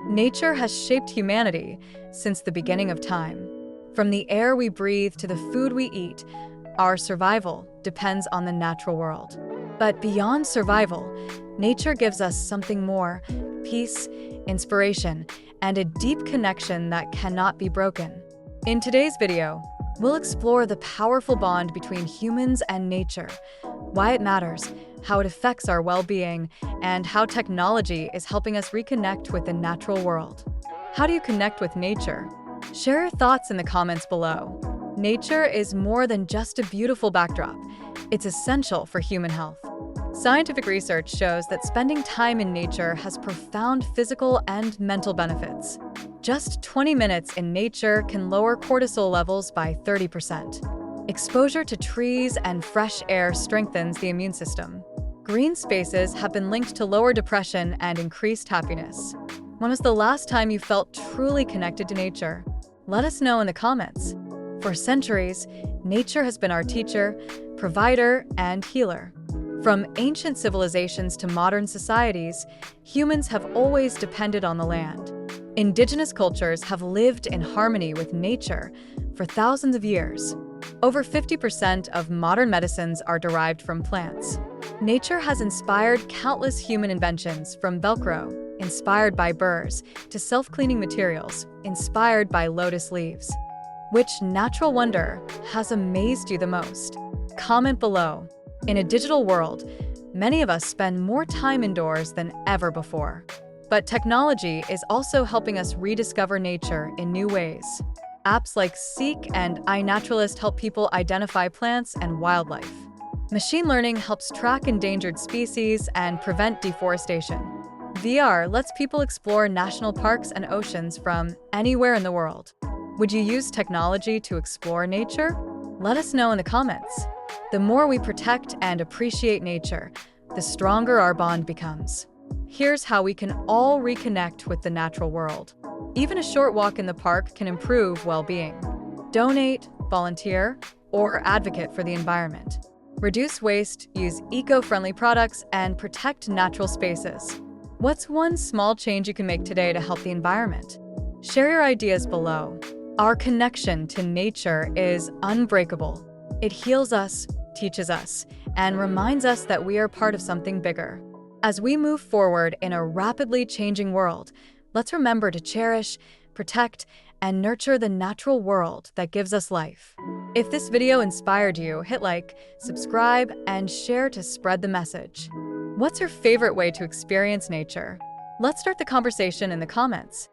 Nature has shaped humanity since the beginning of time. From the air we breathe to the food we eat, our survival depends on the natural world. But beyond survival, nature gives us something more: peace, inspiration, and a deep connection that cannot be broken. In today's video, we'll explore the powerful bond between humans and nature, why it matters, how it affects our well-being, and how technology is helping us reconnect with the natural world. How do you connect with nature? Share your thoughts in the comments below. Nature is more than just a beautiful backdrop. It's essential for human health. Scientific research shows that spending time in nature has profound physical and mental benefits. Just 20 minutes in nature can lower cortisol levels by 30%. Exposure to trees and fresh air strengthens the immune system. Green spaces have been linked to lower depression and increased happiness. When was the last time you felt truly connected to nature? Let us know in the comments. For centuries, nature has been our teacher, provider, and healer. From ancient civilizations to modern societies, humans have always depended on the land. Indigenous cultures have lived in harmony with nature for thousands of years. Over 50% of modern medicines are derived from plants. Nature has inspired countless human inventions, from Velcro, inspired by burrs, to self-cleaning materials, inspired by lotus leaves. Which natural wonder has amazed you the most? Comment below. In a digital world, many of us spend more time indoors than ever before. But technology is also helping us rediscover nature in new ways. Apps like Seek and iNaturalist help people identify plants and wildlife. Machine learning helps track endangered species and prevent deforestation. VR lets people explore national parks and oceans from anywhere in the world. Would you use technology to explore nature? Let us know in the comments. The more we protect and appreciate nature, the stronger our bond becomes. Here's how we can all reconnect with the natural world. Even a short walk in the park can improve well-being. Donate, volunteer, or advocate for the environment. Reduce waste, use eco-friendly products, and protect natural spaces. What's one small change you can make today to help the environment? Share your ideas below. Our connection to nature is unbreakable. It heals us, teaches us, and reminds us that we are part of something bigger. As we move forward in a rapidly changing world, let's remember to cherish, protect, and nurture the natural world that gives us life. If this video inspired you, hit like, subscribe, and share to spread the message. What's your favorite way to experience nature? Let's start the conversation in the comments.